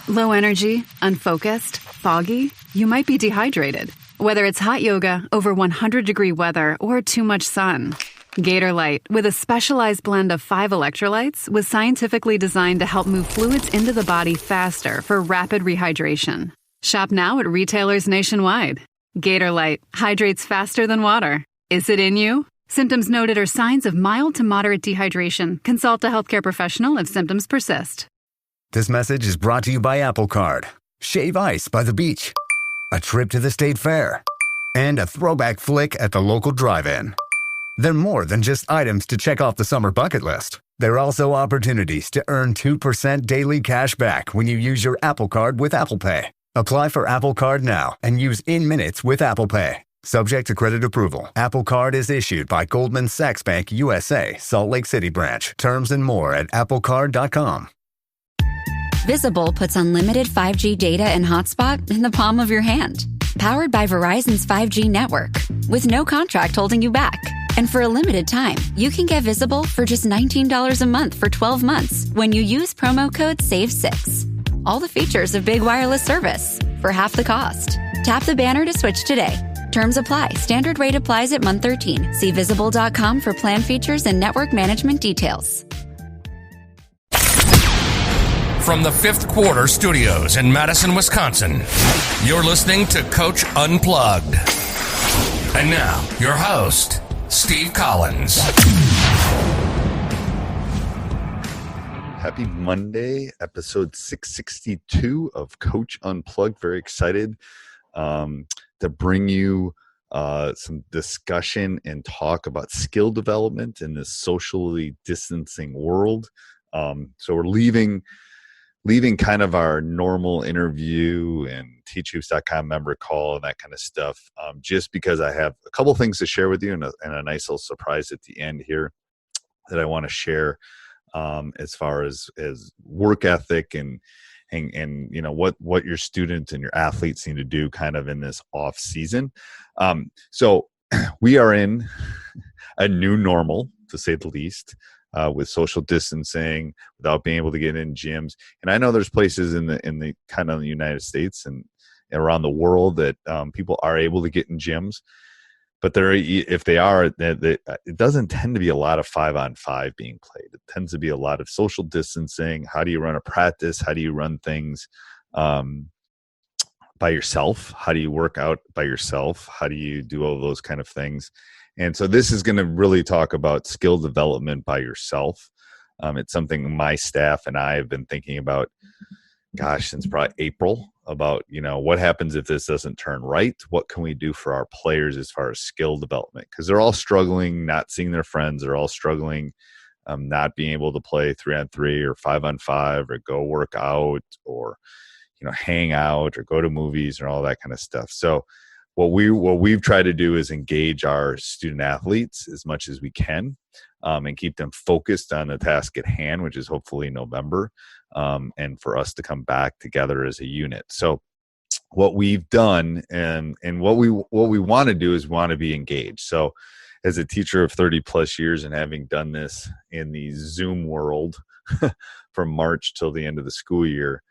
Low energy, unfocused, foggy? You might be dehydrated. Whether it's hot yoga, over 100-degree weather, or too much sun. Gatorlight, with a specialized blend of 5 electrolytes, was scientifically designed to help move fluids into the body faster for rapid rehydration. Shop now at retailers nationwide. Gatorlight hydrates faster than water. Is it in you? Symptoms noted are signs of mild to moderate dehydration. Consult a healthcare professional if symptoms persist. This message is brought to you by Apple Card. Shave ice by the beach. A trip to the state fair. And a throwback flick at the local drive-in. They're more than just items to check off the summer bucket list. They're also opportunities to earn 2% daily cash back when you use your Apple Card with Apple Pay. Apply for Apple Card now and use in-minutes with Apple Pay. Subject to credit approval. Apple Card is issued by Goldman Sachs Bank USA, Salt Lake City branch. Terms and more at applecard.com. Visible puts unlimited 5G data and hotspot in the palm of your hand. Powered by Verizon's 5G network, with no contract holding you back. And for a limited time, you can get Visible for just $19 a month for 12 months when you use promo code SAVE6. All the features of big wireless service for half the cost. Tap the banner to switch today. Terms apply. Standard rate applies at month 13. See visible.com for plan features and network management details. From the Fifth Quarter Studios in Madison, Wisconsin, you're listening to Coach Unplugged. And now, your host, Steve Collins. Happy Monday, episode 662 of Coach Unplugged. Very excited to bring you some discussion and talk about skill development in this socially distancing world. So we're leaving kind of our normal interview and teachhoops.com member call and that kind of stuff, just because I have a couple things to share with you and a nice little surprise at the end here that I want to share as far as work ethic and you know what your students and your athletes need to do kind of in this off season. So we are in a new normal, to say the least. With social distancing, without being able to get in gyms, and I know there's places in the kind of the United States and around the world that people are able to get in gyms, but if they are, it doesn't tend to be a lot of 5-on-5 being played. It tends to be a lot of social distancing. How do you run a practice? How do you run things by yourself? How do you work out by yourself? How do you do all those kind of things? And so this is going to really talk about skill development by yourself. It's something my staff and I have been thinking about, since probably April, about, what happens if this doesn't turn right? What can we do for our players as far as skill development? Because they're all struggling, not seeing their friends. They're all struggling, not being able to play 3-on-3 or 5-on-5 or go work out or, hang out or go to movies and all that kind of stuff. So what we've tried to do is engage our student athletes as much as we can, and keep them focused on the task at hand, which is hopefully November, and for us to come back together as a unit. So what we've done and what we want to do is want to be engaged. So as a teacher of 30 plus years and having done this in the Zoom world from March till the end of the school year,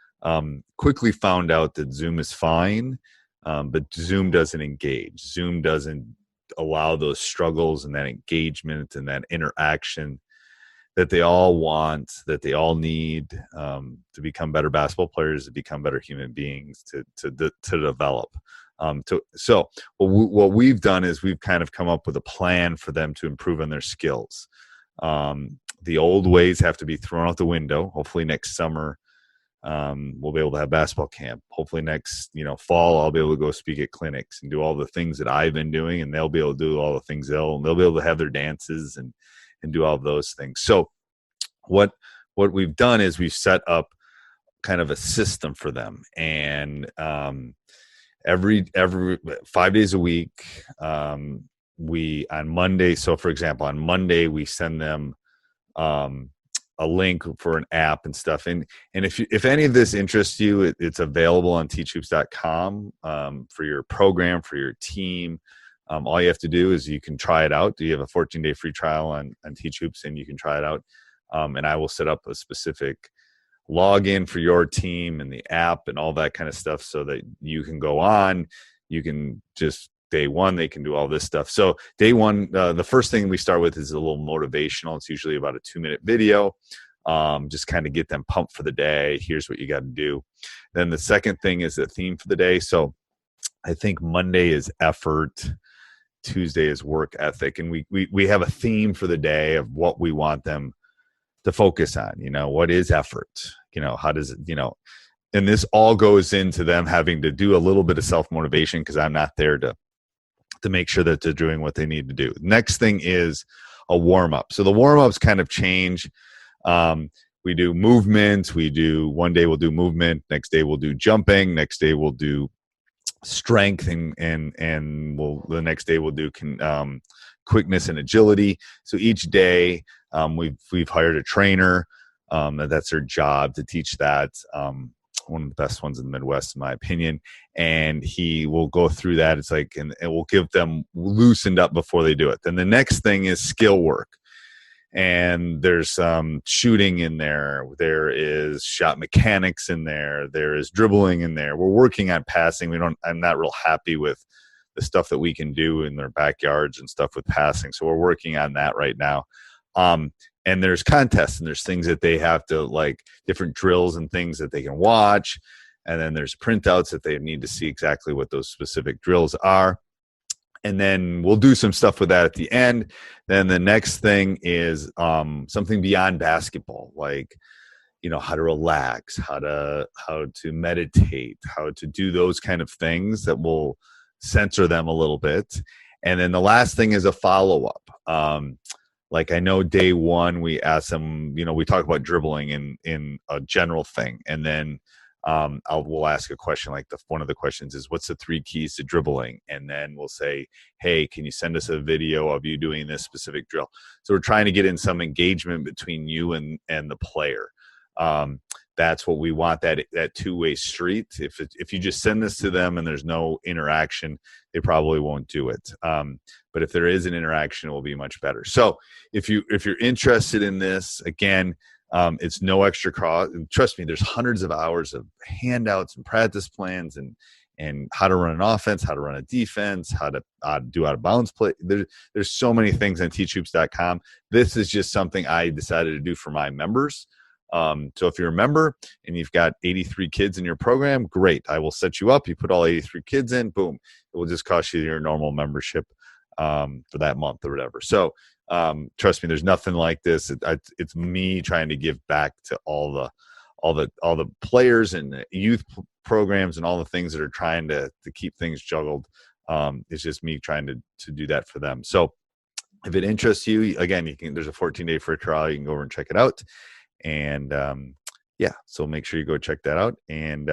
quickly found out that Zoom is fine. But Zoom doesn't engage. Zoom doesn't allow those struggles and that engagement and that interaction that they all want, that they all need to become better basketball players, to become better human beings, to develop. So what we've done is we've kind of come up with a plan for them to improve on their skills. The old ways have to be thrown out the window. Hopefully next summer, we'll be able to have basketball camp. Hopefully next, fall, I'll be able to go speak at clinics and do all the things that I've been doing, and they'll be able to do all the things they'll be able to have their dances and do all of those things. So what we've done is we've set up kind of a system for them, and every 5 days a week, we on Monday. So for example, on Monday we send them a link for an app and stuff. And if any of this interests you, it's available on teachhoops.com for your program, for your team. All you have to do is you can try it out. You have a 14-day free trial on Teach Hoops, and you can try it out. And I will set up a specific log in for your team and the app and all that kind of stuff so that you can go on. You can just day one, they can do all this stuff. So day one, the first thing we start with is a little motivational. It's usually about a 2-minute video. Just kind of get them pumped for the day. Here's what you got to do. Then the second thing is the theme for the day. So I think Monday is effort. Tuesday is work ethic. And we have a theme for the day of what we want them to focus on. What is effort? How does it, and this all goes into them having to do a little bit of self-motivation because I'm not there to make sure that they're doing what they need to do. Next thing is a warm-up. So the warm-ups kind of change. We do movement. One day we'll do movement. Next day we'll do jumping. Next day we'll do strength and the next day we'll do quickness and agility. So each day we've hired a trainer. That's their job to teach that. One of the best ones in the Midwest, in my opinion. And he will go through that. It's like, and it will give them loosened up before they do it. Then the next thing is skill work. And there's shooting in there. There is shot mechanics in there. There is dribbling in there. We're working on passing. I'm not real happy with the stuff that we can do in their backyards and stuff with passing. So we're working on that right now. And there's contests and there's things that they have to, like different drills and things that they can watch. And then there's printouts that they need to see exactly what those specific drills are. And then we'll do some stuff with that at the end. Then the next thing is something beyond basketball, like, how to relax, how to meditate, how to do those kind of things that will censor them a little bit. And then the last thing is a follow-up. Like I know day one, we ask them, we talk about dribbling in a general thing. And then we'll ask a question like one of the questions is, what's the 3 keys to dribbling? And then we'll say, hey, can you send us a video of you doing this specific drill? So we're trying to get in some engagement between you and the player. That's what we want, that two-way street. If you just send this to them and there's no interaction, they probably won't do it. But if there is an interaction, it will be much better. So if you're interested in this, again, it's no extra cost. Trust me, there's hundreds of hours of handouts and practice plans and how to run an offense, how to run a defense, how to do out of bounds play. There's so many things on teachhoops.com. This is just something I decided to do for my members. So if you're a member and you've got 83 kids in your program, great. I will set you up. You put all 83 kids in, boom. It will just cost you your normal membership for that month or whatever. So trust me, there's nothing like this. It's me trying to give back to all the players and the youth programs and all the things that are trying to keep things juggled. It's just me trying to do that for them. So if it interests you, again, there's a 14-day free trial. You can go over and check it out. And so make sure you go check that out. And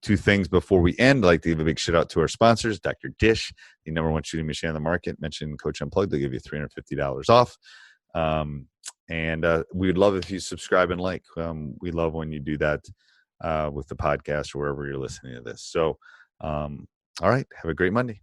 2 things before we end, I'd like to give a big shout out to our sponsors, Dr. Dish, the #1 shooting machine on the market. Mention Coach Unplugged, they'll give you $350 off. And we'd love if you subscribe and like. We love when you do that with the podcast or wherever you're listening to this. So, all right, have a great Monday.